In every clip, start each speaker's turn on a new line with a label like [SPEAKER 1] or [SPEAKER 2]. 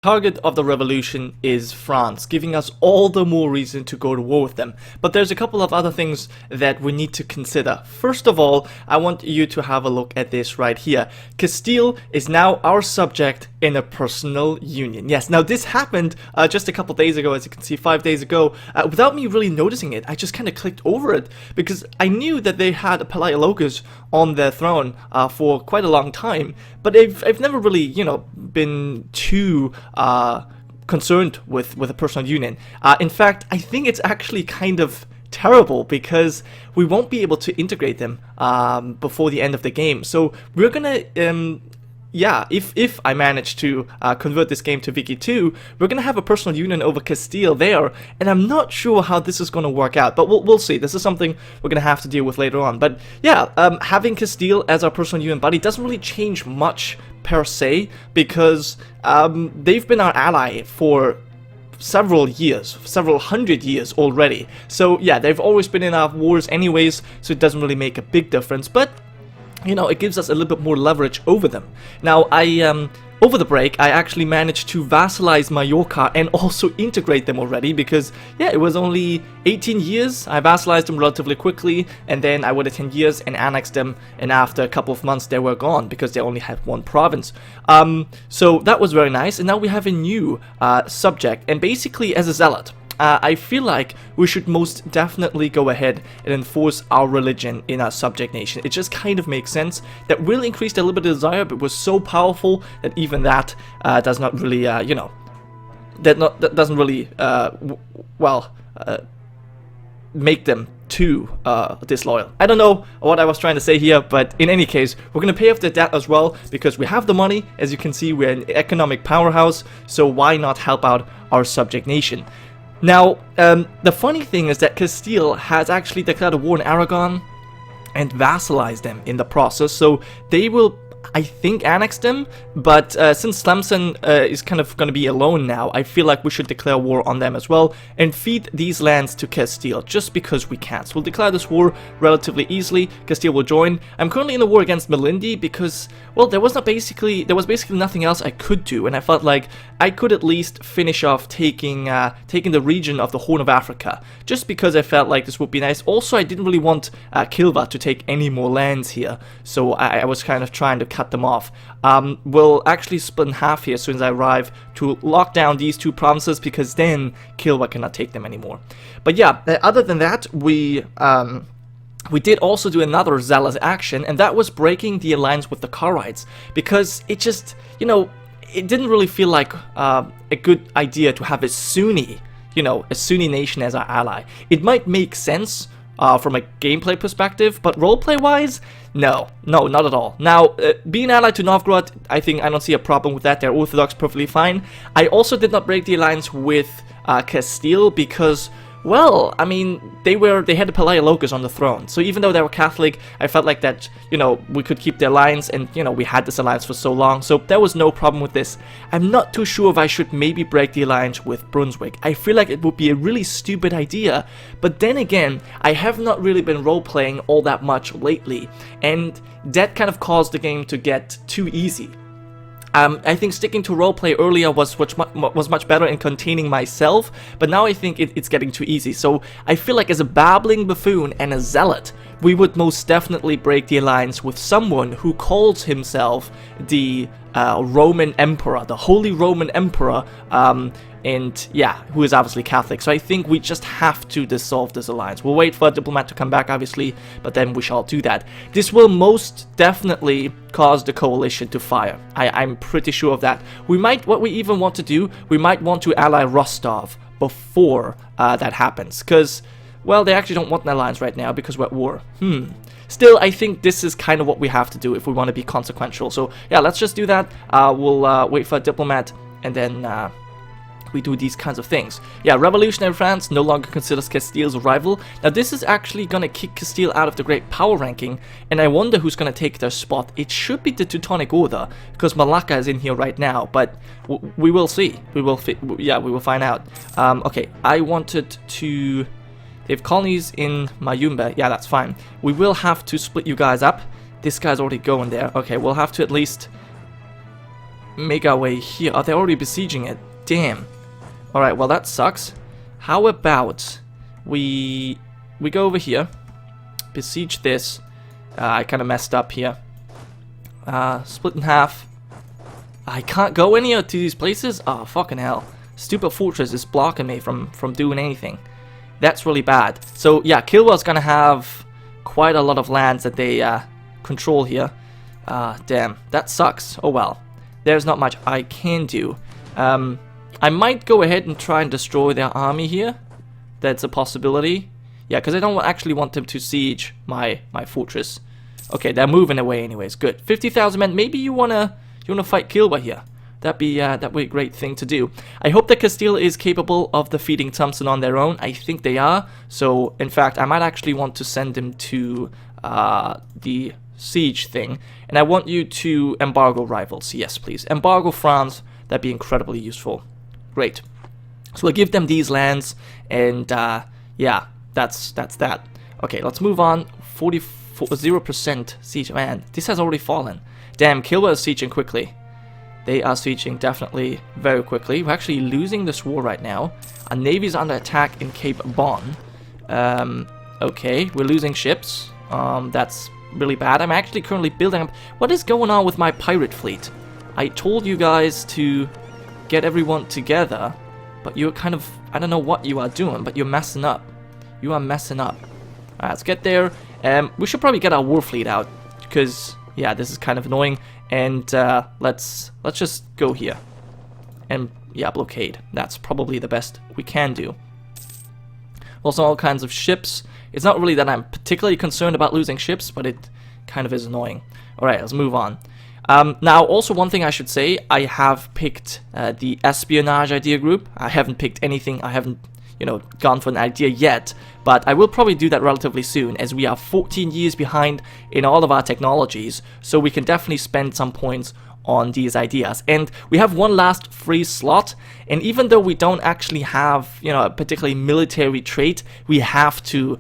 [SPEAKER 1] Target of the revolution is France, giving us all the more reason to go to war with them. But there's a couple of other things that we need to consider. First of all, I want you to have a look at this right here. Castile is now our subject in a personal union. Yes, now this happened just a couple days ago, as you can see, 5 days ago, without me really noticing it. I just kind of clicked over it because I knew that they had a Palaiologos on their throne for quite a long time, but I've never really, been too concerned with a personal union. In fact, I think it's actually kind of terrible because we won't be able to integrate them before the end of the game. So we're gonna if I manage to convert this game to Wiki 2, we're gonna have a personal union over Castile there, and I'm not sure how this is gonna work out, but we'll see. This is something we're gonna have to deal with later on. But yeah, having Castile as our personal union buddy doesn't really change much per se, because they've been our ally for several years, several hundred years already. So yeah, they've always been in our wars anyways, so it doesn't really make a big difference, but it gives us a little bit more leverage over them. Now, over the break, I actually managed to vassalize Mallorca and also integrate them already because, yeah, it was only 18 years. I vassalized them relatively quickly, and then I waited 10 years and annexed them, and after a couple of months, they were gone because they only had one province. So that was very nice, and now we have a new subject, and basically as a zealot, I feel like we should most definitely go ahead and enforce our religion in our subject nation. It just kind of makes sense. That will increase a little bit of desire, but was so powerful that even that does not really, that doesn't really, make them too disloyal. I don't know what I was trying to say here, but in any case, we're going to pay off the debt as well because we have the money. As you can see, we're an economic powerhouse, so why not help out our subject nation? Now, the funny thing is that Castile has actually declared a war on Aragon and vassalized them in the process, so they will, I think, annex them, but since Tlemcen is kind of going to be alone now, I feel like we should declare war on them as well and feed these lands to Castile, just because we can. So we'll declare this war relatively easily. Castile will join. I'm currently in a war against Melindi because, well, there was basically nothing else I could do, and I felt like I could at least finish off taking the region of the Horn of Africa, just because I felt like this would be nice. Also, I didn't really want Kilva to take any more lands here, so I was kind of trying to cut them off. We'll actually split in half here as soon as I arrive to lock down these two provinces, because then Kilva cannot take them anymore. But yeah, other than that, we did also do another zealous action, and that was breaking the alliance with the Karites, because it just, it didn't really feel like a good idea to have a Sunni nation as our ally. It might make sense from a gameplay perspective, but roleplay-wise, no, not at all. Now, being allied to Novgorod, I don't see a problem with that. They're Orthodox, perfectly fine. I also did not break the alliance with Castile because, well, I mean, they had the Palaiologos on the throne. So even though they were Catholic, I felt like that, we could keep the alliance, and, we had this alliance for so long. So there was no problem with this. I'm not too sure if I should maybe break the alliance with Brunswick. I feel like it would be a really stupid idea. But then again, I have not really been role-playing all that much lately. And that kind of caused the game to get too easy. I think sticking to roleplay earlier was much better in containing myself, but now I think it's getting too easy. So I feel like as a babbling buffoon and a zealot, we would most definitely break the alliance with someone who calls himself the Roman Emperor, the Holy Roman Emperor, and yeah, who is obviously Catholic. So I think we just have to dissolve this alliance. We'll wait for a diplomat to come back, obviously, but then we shall do that. This will most definitely cause the coalition to fire. I'm pretty sure of that. What we even want to do, we might want to ally Rostov before that happens, because, well, they actually don't want an alliance right now because we're at war. Still, I think this is kind of what we have to do if we want to be consequential. So yeah, let's just do that. We'll wait for a diplomat, and then we do these kinds of things. Yeah, revolutionary France no longer considers Castile's a rival. Now this is actually gonna kick Castile out of the great power ranking, and I wonder who's gonna take their spot. It should be the Teutonic Order, because Malacca is in here right now, but we will see. We will find out. Okay, I wanted to... They have colonies in Mayumbe. Yeah, that's fine. We will have to split you guys up. This guy's already going there. Okay, we'll have to at least make our way here. Oh, they're already besieging it. Damn. Alright, well that sucks. How about we go over here, besiege this. I kind of messed up here. Split in half. I can't go anywhere to these places? Oh, fucking hell. Stupid fortress is blocking me from doing anything. That's really bad. So, yeah, Kilwa's gonna have quite a lot of lands that they control here. Damn, that sucks. Oh well. There's not much I can do. I might go ahead and try and destroy their army here. That's a possibility. Yeah, because I don't actually want them to siege my fortress. Okay, they're moving away anyways. Good. 50,000 men. Maybe you wanna fight Kilwa here. That'd be a great thing to do. I hope that Castile is capable of defeating Thompson on their own. I think they are. So, in fact, I might actually want to send them to the siege thing. And I want you to embargo rivals. Yes, please. Embargo France. That'd be incredibly useful. Great. So we'll give them these lands. And, yeah, that's that. Okay, let's move on. 0% siege. Man, this has already fallen. Damn, Kilwa is sieging quickly. They are sieging definitely very quickly. We're actually losing this war right now. Our navy is under attack in Cape Bon. Okay, we're losing ships. That's really bad. I'm actually currently building up. What is going on with my pirate fleet? I told you guys to get everyone together, but you're kind of, I don't know what you are doing, but you're messing up. You are messing up. Alright, let's get there. We should probably get our war fleet out, because, yeah, this is kind of annoying. And let's just go here. And, yeah, blockade. That's probably the best we can do. Also, all kinds of ships. It's not really that I'm particularly concerned about losing ships, but it kind of is annoying. Alright, let's move on. Now, also one thing I should say, I have picked the Espionage idea group. I haven't picked anything, I haven't, you know, gone for an idea yet, but I will probably do that relatively soon, as we are 14 years behind in all of our technologies, so we can definitely spend some points on these ideas. And we have one last free slot, and even though we don't actually have, you know, a particularly military trait, we have to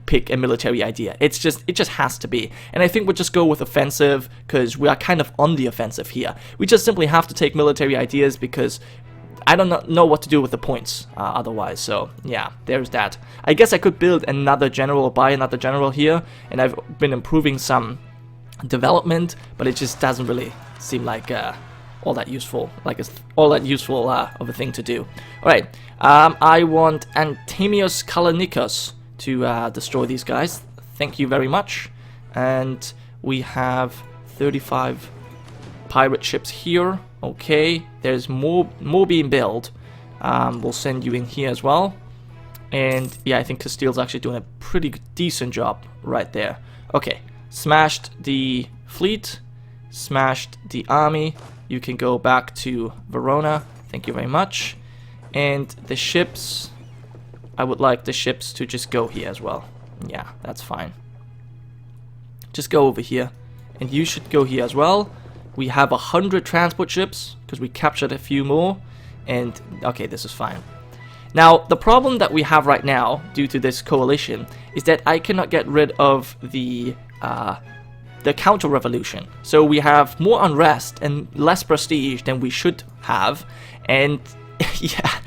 [SPEAKER 1] pick a military idea. It just has to be. And I think we'll just go with offensive, because we are kind of on the offensive here. We just simply have to take military ideas, because I don't know what to do with the points otherwise. So yeah, there's that. I guess I could build another general or buy another general here, and I've been improving some development, but it just doesn't really seem like all that useful, of a thing to do. All right, I want Antemios Kalanikos to destroy these guys. Thank you very much. And we have 35 pirate ships here. Okay, there's more being built. We'll send you in here as well. And yeah, I think Castile's actually doing a pretty decent job right there. Okay, smashed the fleet, smashed the army. You can go back to Verona. Thank you very much. And the ships, I would like the ships to just go here as well. Yeah, that's fine. Just go over here. And you should go here as well. We have 100 transport ships, because we captured a few more. And, okay, this is fine. Now, the problem that we have right now, due to this coalition, is that I cannot get rid of the counter-revolution. So we have more unrest and less prestige than we should have. And, yeah,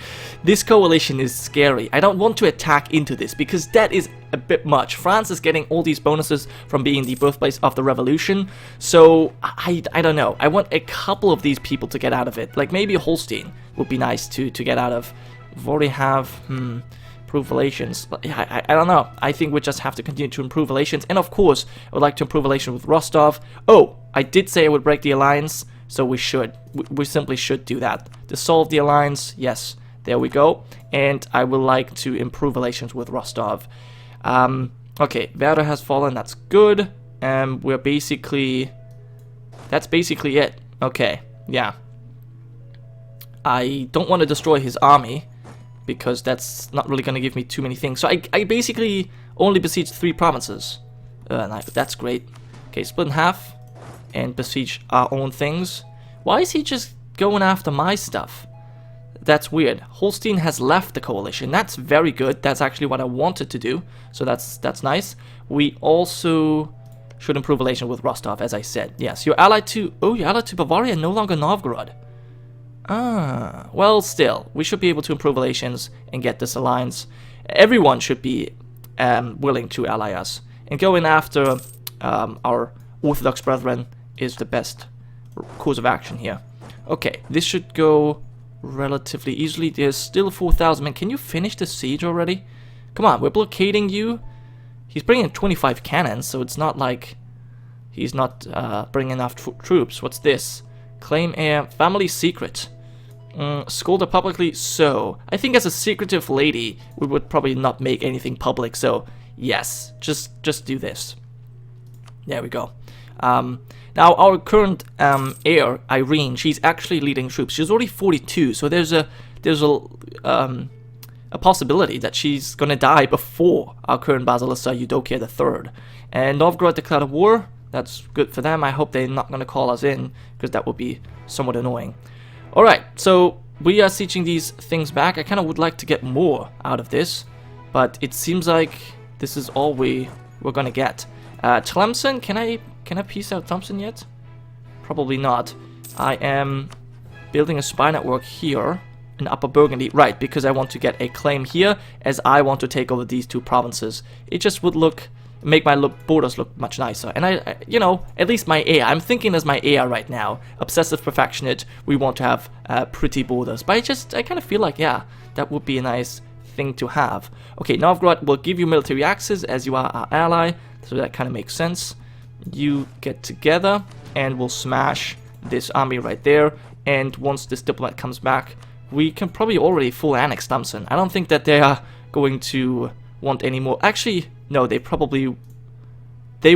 [SPEAKER 1] this coalition is scary. I don't want to attack into this, because that is a bit much. France is getting all these bonuses from being the birthplace of the revolution. So, I don't know. I want a couple of these people to get out of it. Like, maybe Holstein would be nice to get out of. We already have, improve relations. I don't know. I think we just have to continue to improve relations. And of course, I would like to improve relations with Rostov. Oh, I did say I would break the alliance. So we should. We simply should do that. Dissolve the alliance. Yes. There we go. And I would like to improve relations with Rostov. Okay, Werder has fallen. That's good. We're basically... That's basically it. Okay, yeah. I don't want to destroy his army, because that's not really going to give me too many things. So I basically only besieged 3 provinces. That's great. Okay, split in half and besiege our own things. Why is he just going after my stuff? That's weird. Holstein has left the coalition. That's very good. That's actually what I wanted to do. So that's nice. We also should improve relations with Rostov, as I said. Yes, you're allied to... Oh, you're allied to Bavaria, no longer Novgorod. Ah, well, still, we should be able to improve relations and get this alliance. Everyone should be willing to ally us. And going after our Orthodox brethren is the best course of action here. Okay, this should go relatively easily. There's still 4,000 men. Can you finish the siege already? Come on, we're blockading you. He's bringing 25 cannons, so it's not like he's not bringing enough troops. What's this? Claim heir, family secret. Scold her publicly, so. I think as a secretive lady, we would probably not make anything public, so yes, just do this. There we go. Now our current heir, Irene, she's actually leading troops. She's already 42, so there's a possibility that she's gonna die before our current Basilissa Eudokia III. And Novgorod declared a war. That's good for them. I hope they're not gonna call us in, because that would be somewhat annoying. Alright, so we are sieging these things back. I kind of would like to get more out of this, but it seems like this is all we're gonna get. Tlemcen, can I piece out Thompson yet? Probably not. I am building a spy network here in Upper Burgundy, right, because I want to get a claim here, as I want to take over these two provinces. It just would make my borders look much nicer. And I, you know, at least my AI, I'm thinking as my AI right now, obsessive perfectionist, we want to have pretty borders. But I kind of feel like, yeah, that would be a nice thing to have. Okay, Novgorod will give you military access as you are our ally, so that kind of makes sense. You get together and we'll smash this army right there, and once this diplomat comes back, we can probably already full annex Thompson. I don't think that they are going to want any more. Actually, no, they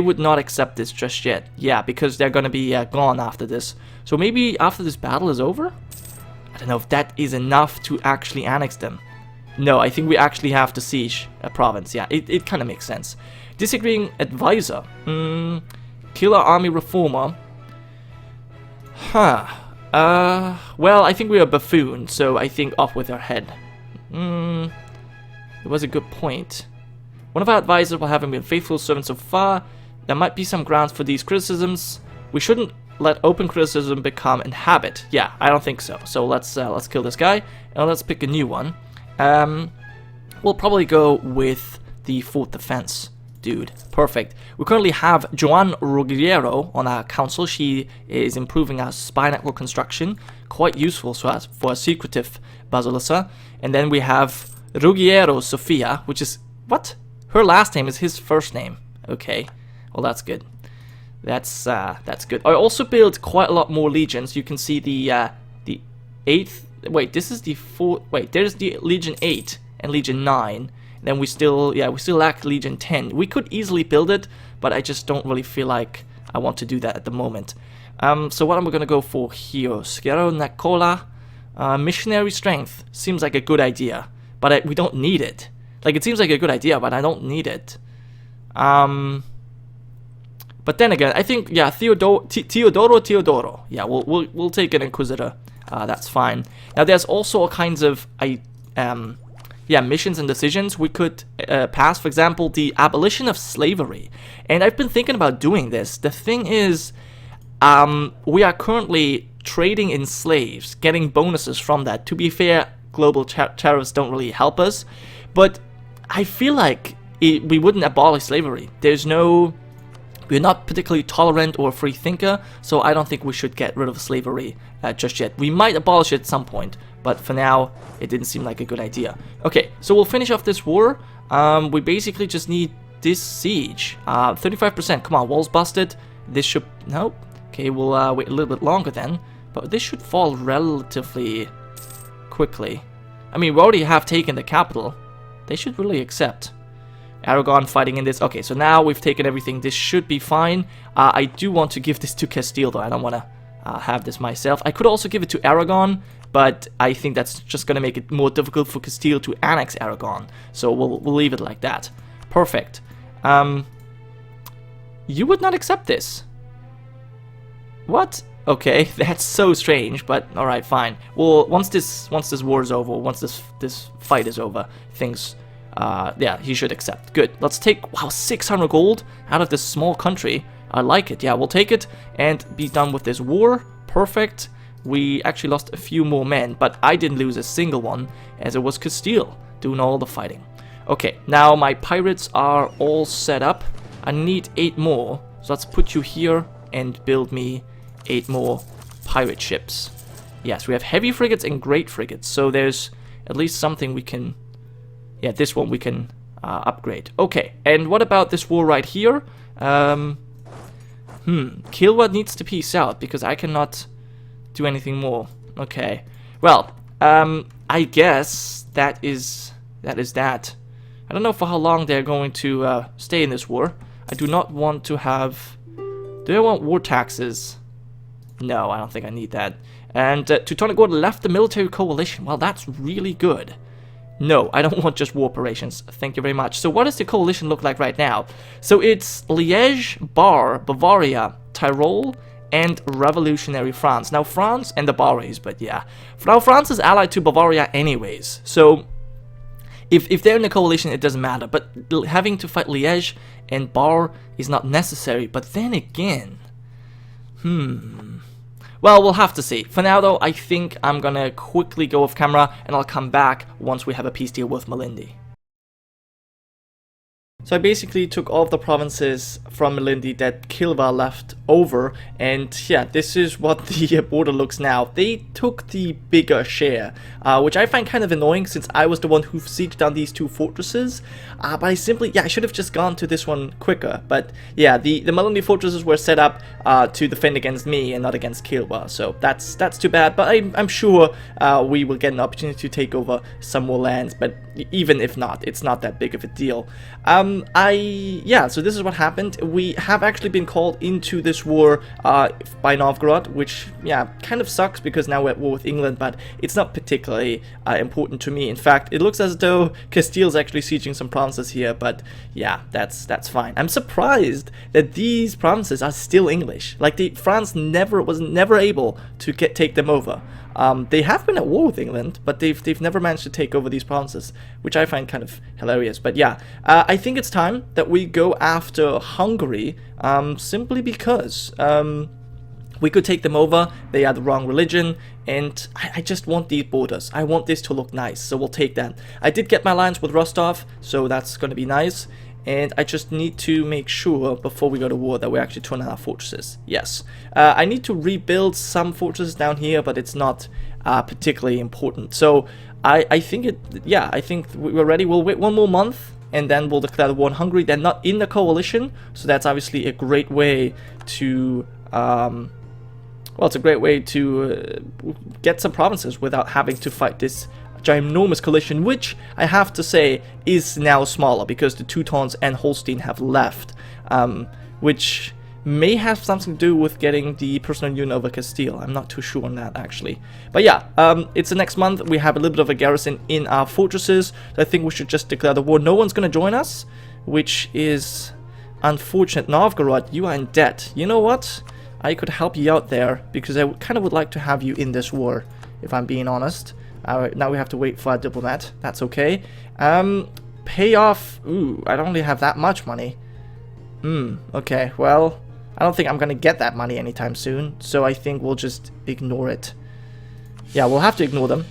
[SPEAKER 1] would not accept this just yet. Yeah, because they're gonna be gone after this. So maybe after this battle is over? I don't know if that is enough to actually annex them. No, I think we actually have to siege a province. Yeah, it kind of makes sense. Disagreeing advisor. Killer army reformer. Huh. Well, I think we're a buffoon, so I think off with our head. It was a good point. One of our advisors will have been faithful servant so far. There might be some grounds for these criticisms. We shouldn't let open criticism become a habit. Yeah, I don't think so. So let's kill this guy, and let's pick a new one. We'll probably go with the Fort Defense dude. Perfect. We currently have Joan Ruggiero on our council. She is improving our spy network construction. Quite useful for a secretive Basilissa. And then we have Ruggiero Sofia, which is... What? Her last name is his first name. Okay. Well, that's good. That's good. I also built quite a lot more legions. You can see the 8th... Wait, this is the 4th... Wait, there's the Legion 8 and Legion 9. Then we still lack Legion 10. We could easily build it, but I just don't really feel like I want to do that at the moment. So what am I gonna go for here? Schiero Nicola, missionary strength seems like a good idea, but we don't need it. Like, it seems like a good idea, but I don't need it. But then again, I think, yeah, Teodoro. Yeah, we'll take an Inquisitor. That's fine. Now there's also all kinds of missions and decisions we could pass. For example, the abolition of slavery. And I've been thinking about doing this. The thing is, we are currently trading in slaves, getting bonuses from that. To be fair, global tariffs don't really help us, but I feel like we wouldn't abolish slavery. We're not particularly tolerant or a free thinker, so I don't think we should get rid of slavery just yet. We might abolish it at some point, but for now, it didn't seem like a good idea. Okay, so we'll finish off this war. We basically just need this siege. 35%, come on, walls busted. This should, nope. Okay, we'll wait a little bit longer then, but this should fall relatively quickly. I mean, we already have taken the capital. They should really accept. Aragon fighting in this. Okay, so now we've taken everything. This should be fine. I do want to give this to Castile, though. I don't want to have this myself. I could also give it to Aragon, but I think that's just going to make it more difficult for Castile to annex Aragon. So we'll leave it like that. Perfect. You would not accept this. What? Okay, that's so strange, but alright, fine. Well, once this war is over, once this fight is over, things... yeah, he should accept. Good. Let's take, wow, 600 gold out of this small country. I like it. Yeah, we'll take it and be done with this war. Perfect. We actually lost a few more men, but I didn't lose a single one, as it was Castile doing all the fighting. Okay, now my pirates are all set up. I need 8 more, so let's put you here and build me 8 more pirate ships. Yes, we have heavy frigates and great frigates, so there's at least something we can... Yeah, this one we can upgrade. Okay, and what about this war right here? Kilwa needs to peace out, because I cannot do anything more. Okay, well, I guess that is that. I don't know for how long they're going to stay in this war. I do not want to have... Do I want war taxes? No, I don't think I need that. And Teutonic Order left the military coalition. Well, that's really good. No, I don't want just war operations. Thank you very much. So what does the coalition look like right now? So it's Liège, Bar, Bavaria, Tyrol, and Revolutionary France. Now France and the Bavaries, but yeah. Now France is allied to Bavaria anyways. So if they're in the coalition, it doesn't matter. But having to fight Liège and Bar is not necessary. But then again... Well, we'll have to see. For now, though, I think I'm gonna quickly go off camera, and I'll come back once we have a peace deal with Malindi. So I basically took all of the provinces from Malindi that Kilwa left over, and yeah, this is what the border looks now. They took the bigger share, which I find kind of annoying since I was the one who sieged down these 2 fortresses. But I should have just gone to this one quicker. But yeah, the Malindi fortresses were set up to defend against me and not against Kilwa, so that's too bad. But I'm sure we will get an opportunity to take over some more lands, but even if not, it's not that big of a deal. So this is what happened. We have actually been called into this war by Novgorod, which, yeah, kind of sucks because now we're at war with England, but it's not particularly important to me. In fact, it looks as though Castile's actually sieging some provinces here, but yeah, that's fine. I'm surprised that these provinces are still English. Like, France was never able to take them over. They have been at war with England, but they've never managed to take over these provinces, which I find kind of hilarious. But yeah, I think it's time that we go after Hungary, simply because we could take them over. They are the wrong religion, and I just want these borders. I want this to look nice, so we'll take that. I did get my alliance with Rostov, so that's going to be nice. And I just need to make sure before we go to war that we're actually turning our fortresses. Yes. I need to rebuild some fortresses down here, but it's not particularly important. So I think I think we're ready. We'll wait 1 more month and then we'll declare the war on Hungary. They're not in the coalition, so that's obviously a great way to it's a great way to get some provinces without having to fight this ginormous coalition, which I have to say is now smaller because the Teutons and Holstein have left, which may have something to do with getting the personal unit over Castile. I'm not too sure on that, actually. But yeah, it's the next month. We have a little bit of a garrison in our fortresses, so I think we should just declare the war. No one's going to join us, which is unfortunate. Novgorod, you are in debt. You know what? I could help you out there because I kind of would like to have you in this war, if I'm being honest. Now we have to wait for a diplomat. That's okay. Pay off. Ooh, I don't really have that much money. Okay, well, I don't think I'm gonna get that money anytime soon, so I think we'll just ignore it. Yeah, we'll have to ignore them.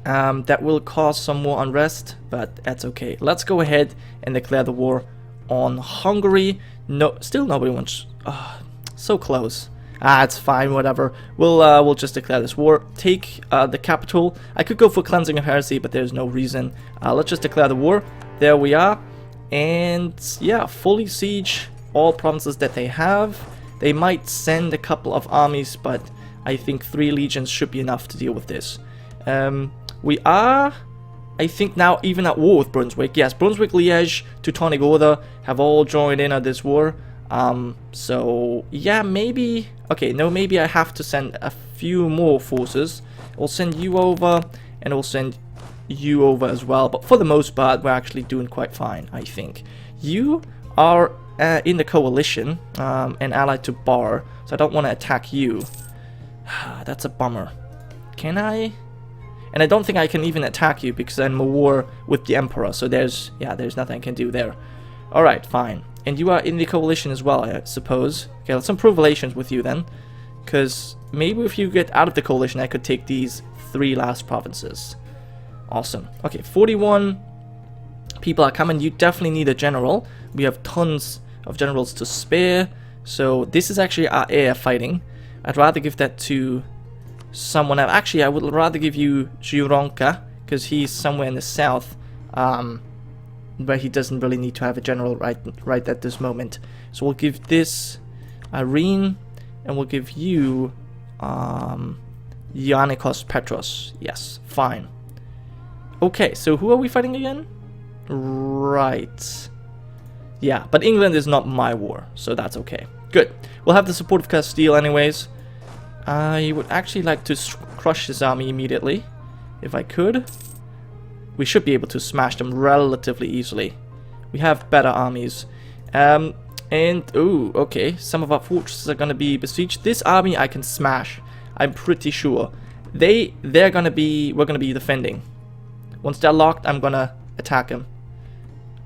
[SPEAKER 1] That will cause some more unrest, but that's okay. Let's go ahead and declare the war on Hungary. No, still nobody wants... so close. It's fine, whatever. We'll just declare this war. Take the capital. I could go for cleansing of heresy, but there's no reason. Let's just declare the war. There we are. And yeah, fully siege all provinces that they have. They might send a couple of armies, but I think 3 legions should be enough to deal with this. We are, I think, now even at war with Brunswick. Yes, Brunswick, Liège, Teutonic Order have all joined in on this war. So yeah, maybe, okay, no, maybe I have to send a few more forces. We'll send you over, and we'll send you over as well, but for the most part, we're actually doing quite fine, I think. You are in the coalition, and allied to Bar, so I don't want to attack you. That's a bummer. Can I? And I don't think I can even attack you because I'm in a war with the Emperor, so there's nothing I can do there. Alright, fine. And you are in the coalition as well, I suppose. Okay, let's improve relations with you then. Because maybe if you get out of the coalition, I could take these 3 last provinces. Awesome. Okay, 41 people are coming. You definitely need a general. We have tons of generals to spare. So this is actually our air fighting. I'd rather give that to someone else. Actually, I would rather give you Gironca, because he's somewhere in the south, where he doesn't really need to have a general right at this moment. So we'll give this Irene, and we'll give you Ionikos Petros. Yes, fine. Okay, so who are we fighting again? Right. Yeah, but England is not my war, so that's okay. Good. We'll have the support of Castile anyways. I would actually like to crush his army immediately, if I could. We should be able to smash them relatively easily. We have better armies. Ooh, okay, some of our fortresses are gonna be besieged. This army I can smash, I'm pretty sure. We're gonna be defending. Once they're locked, I'm gonna attack them.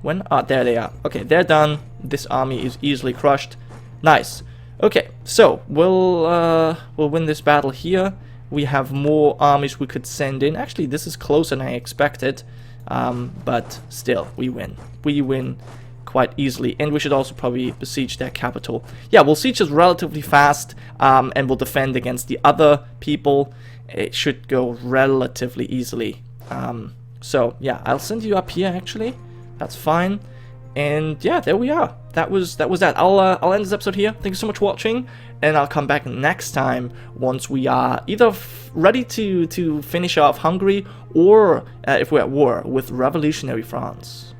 [SPEAKER 1] When? Ah, there they are. Okay, they're done. This army is easily crushed. Nice. Okay, so we'll win this battle here. We have more armies we could send in. Actually, this is closer than I expected, but still, we win. We win quite easily, and we should also probably besiege their capital. Yeah, we'll siege this relatively fast, and we'll defend against the other people. It should go relatively easily. So yeah, I'll send you up here actually. That's fine. And yeah, there we are. That was that. I'll end this episode here. Thank you so much for watching, and I'll come back next time once we are either ready to finish off Hungary, or if we're at war with revolutionary France.